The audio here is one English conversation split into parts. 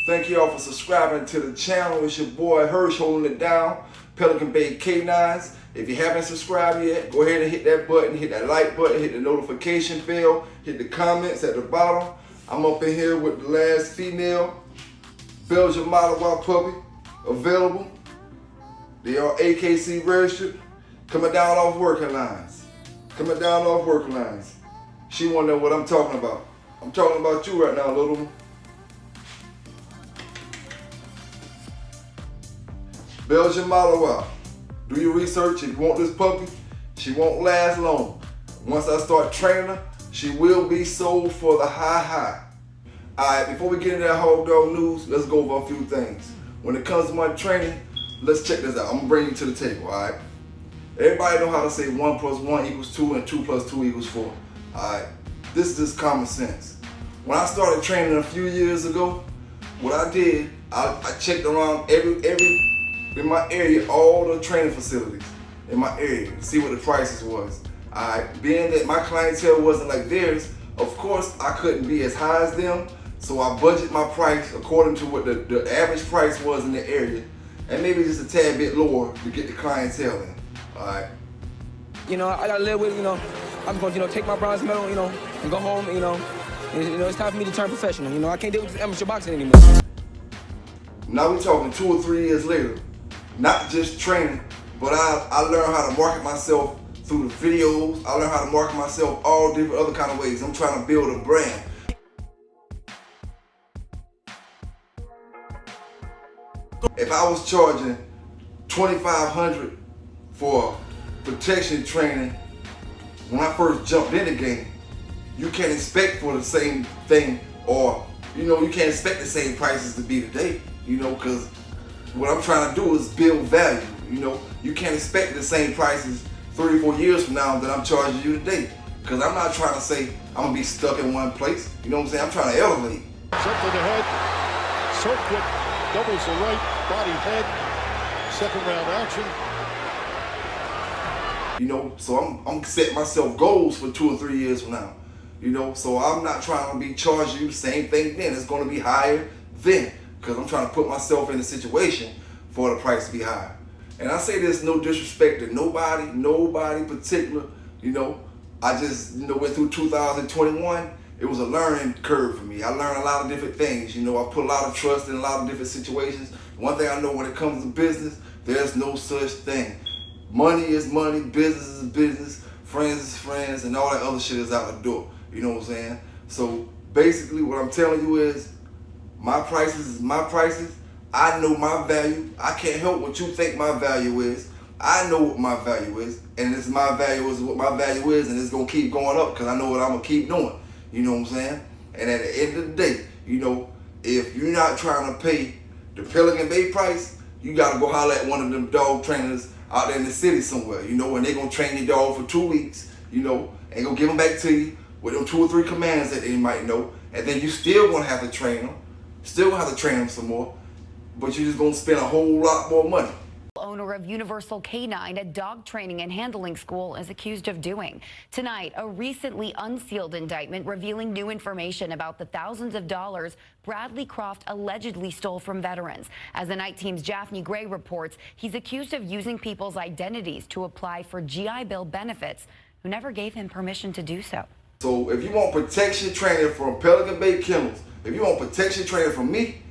Thank you all for subscribing to the channel. It's your boy Hirsch holding it down, Pelican Bay Canines. If you haven't subscribed yet, go ahead and hit that button, hit that like button, hit the notification bell, hit the comments at the bottom. I'm up in here with the last female Belgian Malinois puppy available. They are AKC registered, coming down off working lines. Coming down off working lines. She wanna know what I'm talking about. I'm talking about you right now, little one. Belgian Malinois. Do your research. If you want this puppy, she won't last long. Once I start training her, she will be sold for the high. Alright, before we get into that hog dog news, let's go over a few things. When it comes to my training, let's check this out. I'm gonna bring you to the table, alright? Everybody know how to say 1 + 1 = 2 and 2 + 2 = 4. Alright, this is just common sense. When I started training a few years ago, what I did, I checked around every in my area, all the training facilities in my area, to see what the prices was. Being that my clientele wasn't like theirs, of course I couldn't be as high as them, so I budget my price according to what the average price was in the area, and maybe just a tad bit lower to get the clientele in. Alright. You know, I gotta live with, I'm going to, take my bronze medal, and go home, it's time for me to turn professional. I can't deal with this amateur boxing anymore. Now we're talking 2 or 3 years later. Not just training, but I learned how to market myself through the videos. I learned how to market myself all different other kind of ways. I'm trying to build a brand. If I was charging $2,500 for protection training when I first jumped in the game, you can't expect for the same thing, or you can't expect the same prices to be today, because what I'm trying to do is build value. You can't expect the same prices 3 or 4 years from now that I'm charging you today. Because I'm not trying to say I'm gonna be stuck in one place. You know what I'm saying? I'm trying to elevate. Circle the head, circuit, doubles the right, body head, second round action. So I'm setting myself goals for 2 or 3 years from now. So I'm not trying to be charging you the same thing then. It's gonna be higher then. Because I'm trying to put myself in a situation for the price to be higher. And I say this no disrespect to nobody particular. I just went through 2021. It was a learning curve for me. I learned a lot of different things. I put a lot of trust in a lot of different situations. One thing I know when it comes to business, there's no such thing. Money is money, business is business, friends is friends, and all that other shit is out the door. You know what I'm saying? So basically what I'm telling you is, my prices is my prices. I know my value. I can't help what you think my value is. I know what my value is, and it's my value is what my value is, and it's gonna keep going up because I know what I'm gonna keep doing. You know what I'm saying? And at the end of the day, if you're not trying to pay the Pelican Bay price, you gotta go holler at one of them dog trainers out there in the city somewhere. And they're gonna train your dog for 2 weeks. And gonna give them back to you with them 2 or 3 commands that they might know, and then you still gonna have to train them. Still gonna have to train them some more, but you're just gonna spend a whole lot more money. Owner of Universal Canine, a dog training and handling school, is accused of doing. Tonight, a recently unsealed indictment revealing new information about the thousands of dollars Bradley Croft allegedly stole from veterans. As the night team's Jaffney Gray reports, he's accused of using people's identities to apply for GI Bill benefits, who never gave him permission to do so. So if you want protection training from Pelican Bay Kennels, if you want protection training from me,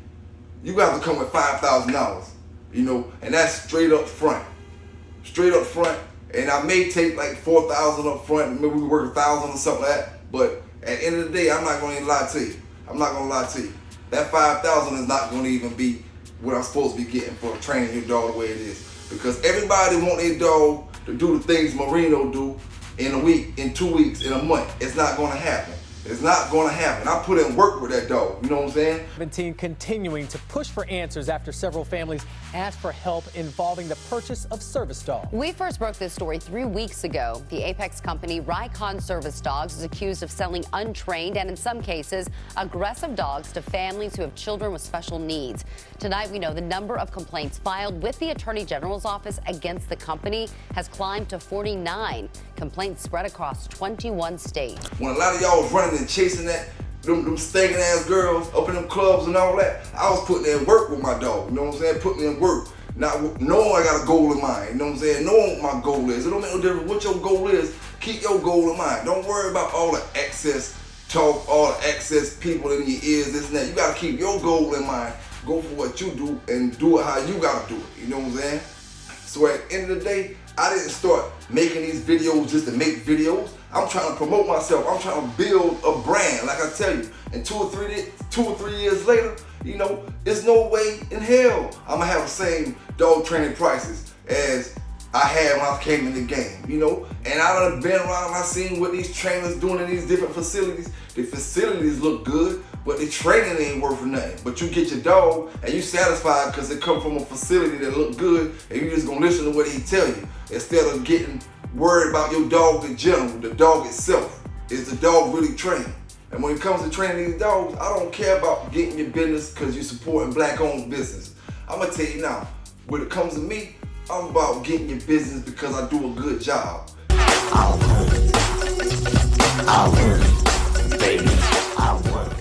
you got to come with $5,000, and that's straight up front. Straight up front, and I may take like $4,000 up front, maybe we work $1,000 or something like that, but at the end of the day, I'm not going to lie to you. I'm not going to lie to you. That $5,000 is not going to even be what I'm supposed to be getting for training your dog the way it is. Because everybody want their dog to do the things Marino do in a week, in 2 weeks, in a month. It's not going to happen. It's not going to happen. I put in work with that dog. You know what I'm saying? 17 continuing to push for answers after several families asked for help involving the purchase of service dogs. We first broke this story 3 weeks ago. The Apex company Rycon Service Dogs is accused of selling untrained and, in some cases, aggressive dogs to families who have children with special needs. Tonight, we know the number of complaints filed with the Attorney General's office against the company has climbed to 49. Complaints spread across 21 states. When a lot of y'all was running and chasing that them stinking ass girls up in them clubs and all that. I was putting in work with my dog, you know what I'm saying? Putting in work. Not knowing I got a goal in mind, you know what I'm saying? Knowing what my goal is. It don't make no difference what your goal is. Keep your goal in mind. Don't worry about all the excess talk, all the excess people in your ears, this and that. You gotta keep your goal in mind. Go for what you do and do it how you gotta do it. You know what I'm saying? So at the end of the day, I didn't start making these videos just to make videos. I'm trying to promote myself. I'm trying to build a brand, like I tell you. And 2 or 3 years later, you know, there's no way in hell I'm gonna have the same dog training prices as I had when I came in the game, you know? And I done been around, I seen what these trainers doing in these different facilities. The facilities look good, but the training ain't worth nothing. But you get your dog and you satisfied because it come from a facility that look good and you just gonna listen to what he tell you instead of getting worried about your dog in general, the dog itself. Is the dog really trained? And when it comes to training these dogs, I don't care about getting your business because you're supporting black-owned business. I'm gonna tell you now, when it comes to me, I'm about getting your business because I do a good job. I'll work, baby, I'll work.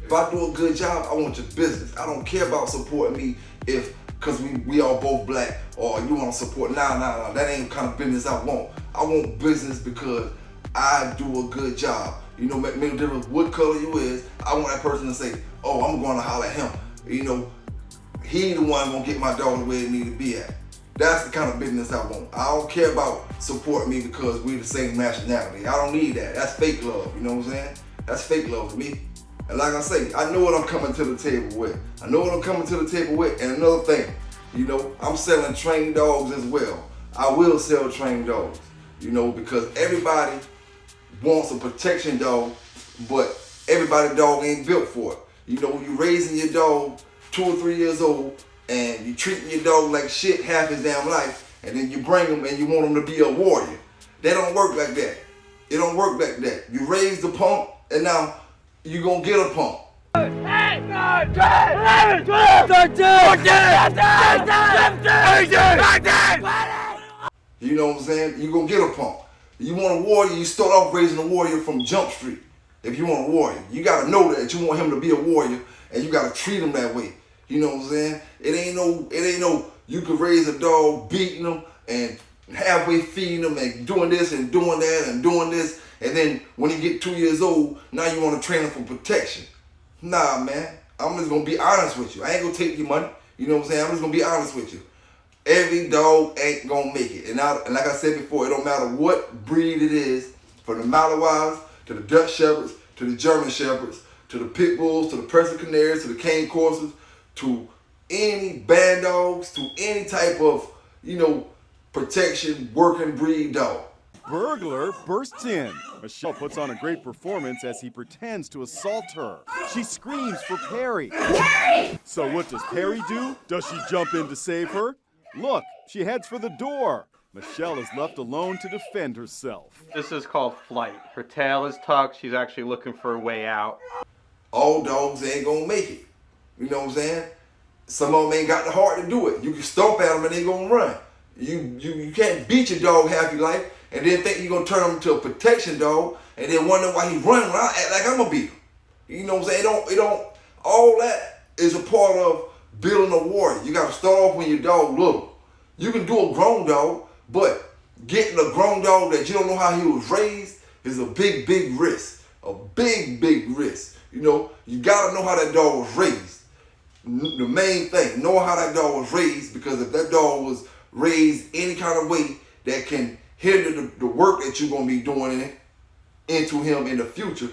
If I do a good job, I want your business. I don't care about supporting me because we all both black or you want to support. Nah. That ain't the kind of business I want. I want business because I do a good job. You know, make no difference what color you is. I want that person to say, oh, I'm going to holler at him. You know, he the one gonna get my dog the way it need to be at. That's the kind of business I want. I don't care about supporting me because we're the same nationality. I don't need that. That's fake love, you know what I'm saying? That's fake love to me. And like I say, I know what I'm coming to the table with. I know what I'm coming to the table with. And another thing, you know, I'm selling trained dogs as well. I will sell trained dogs, you know, because everybody wants a protection dog, but everybody's dog ain't built for it. You know, you raising your dog 2 or 3 years old and you treating your dog like shit half his damn life, and then you bring him and you want him to be a warrior. That don't work like that. It don't work like that. You raise the pump and now you gonna get a pump. 8, 9, 10, 11, 12, 13, 14, 15, 16, 17. You know what I'm saying? You gonna get a pump. You want a warrior, you start off raising a warrior from Jump Street. If you want a warrior, you gotta know that you want him to be a warrior and you gotta treat him that way. You know what I'm saying? It ain't no, you could raise a dog beating him and halfway feeding him and doing this and doing that and doing this. And then when he get 2 years old, now you want to train him for protection. Nah, man. I'm just going to be honest with you. I ain't going to take your money. You know what I'm saying? I'm just going to be honest with you. Every dog ain't going to make it. And like I said before, it don't matter what breed it is, from the Malawi's to the Dutch Shepherds to the German Shepherds to the Pit Bulls to the Persian Canaries to the Cane Corsers to any band dogs to any type of, you know, protection working breed dog. Burglar bursts in. Michelle puts on a great performance as he pretends to assault her. She screams for Perry. Perry! So what does Perry do? Does she jump in to save her? Look, she heads for the door. Michelle is left alone to defend herself. This is called flight. Her tail is tucked. She's actually looking for a way out. All dogs ain't gonna make it. You know what I'm saying? Some of them ain't got the heart to do it. You can stomp at them and they gonna run. You can't beat your dog half your life and then think you're gonna turn him into a protection dog and then wonder why he running when I act like I'm gonna beat him. You know what I'm saying? It don't. All that is a part of building a warrior. You gotta start off when your dog little. You can do a grown dog, but getting a grown dog that you don't know how he was raised is a big risk. A big risk. You know, you gotta know how that dog was raised. The main thing, know how that dog was raised, because if that dog was raised any kind of way that can hinder the work that you're gonna be doing into him in the future,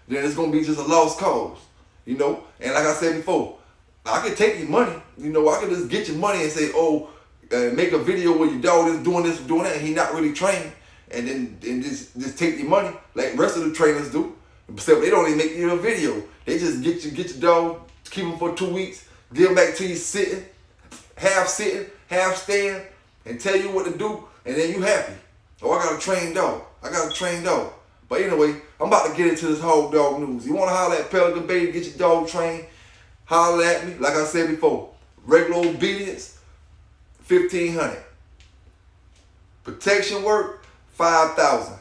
then it's gonna be just a lost cause, you know? And like I said before, I can take your money, you know, I can just get your money and say, oh, make a video where your dog is doing this, doing that, and he not really trained, and then just take your money like the rest of the trainers do. Except they don't even make you a video. They just get your dog, keep him for 2 weeks, give him back to you sitting, half stand, and tell you what to do, and then you happy. Oh, I got a trained dog. But anyway, I'm about to get into this whole dog news. You want to holler at Pelican Bay to get your dog trained? Holler at me. Like I said before, regular obedience, $1,500. Protection work, $5,000.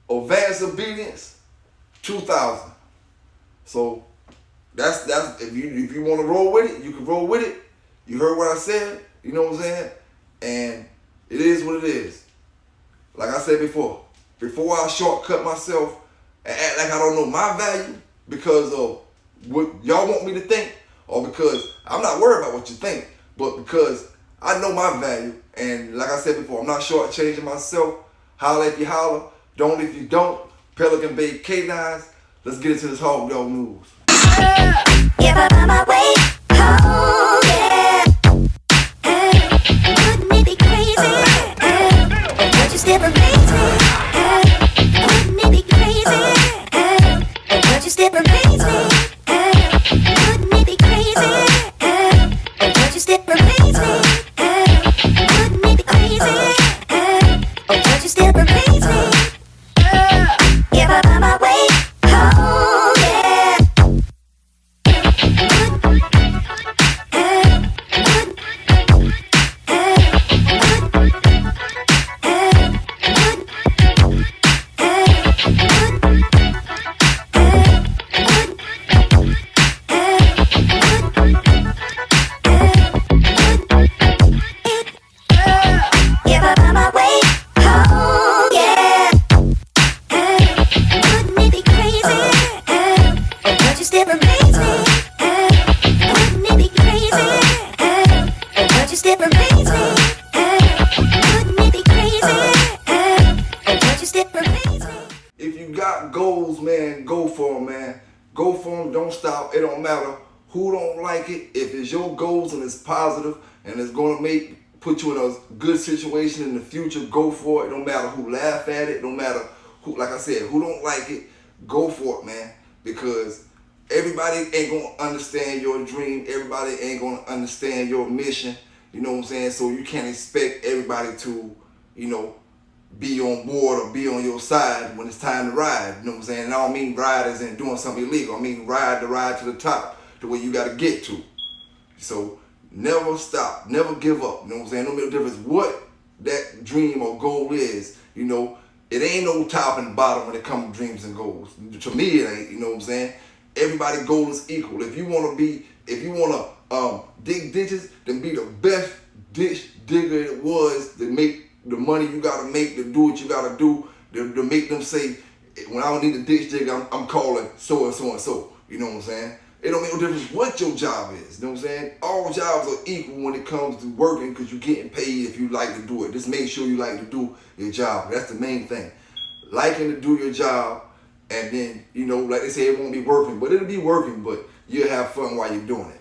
Advanced obedience, $2,000. So that's if you want to roll with it, you can roll with it. You heard what I said, you know what I'm saying? And it is what it is. Like I said before I shortcut myself and act like I don't know my value because of what y'all want me to think, or because I'm not worried about what you think, but because I know my value. And like I said before, I'm not shortchanging myself. Holla if you holler, don't if you don't. Pelican Bay Canines. Let's get into this hog dog news. If I'm on my way home, yeah. Wouldn't it be crazy? Would you still amaze me? Wouldn't it be crazy? Would you still amaze me? Wouldn't it be crazy? Would you still amaze me? Wouldn't it be crazy? Would you still amaze me? If I'm on my way home, yeah. If I'm on my way home, yeah. Wouldn't it be crazy? Would you still amaze me? Wouldn't it be crazy? Would you still amaze me? Wouldn't it be crazy? Would you still amaze me? If you got goals, man, go for them, man. Go for them, don't stop. It don't matter who don't like it. If it's your goals and it's positive and it's going to put you in a good situation in the future, go for it. Don't matter who laugh at it. Don't matter who, like I said, who don't like it, go for it, man. Because everybody ain't going to understand your dream. Everybody ain't going to understand your mission. You know what I'm saying? So you can't expect everybody to, you know, be on board or be on your side when it's time to ride. You know what I'm saying? And I don't mean ride as in doing something illegal. I mean ride to the top, to where you got to get to. So never stop, never give up. You know what I'm saying? No matter difference what that dream or goal is, you know, it ain't no top and bottom when it comes to dreams and goals. To me, it ain't. You know what I'm saying? Everybody's goal is equal. If you want to dig ditches, then be the best ditch digger it was to make the money you gotta make, to do what you gotta do, to make them say, when I don't need a ditch digger, I'm calling so and so and so. You know what I'm saying? It don't make no difference what your job is. You know what I'm saying? All jobs are equal when it comes to working, because you're getting paid if you like to do it. Just make sure you like to do your job. That's the main thing. Liking to do your job, and then, you know, like they say, it won't be working, but it'll be working, but you'll have fun while you're doing it.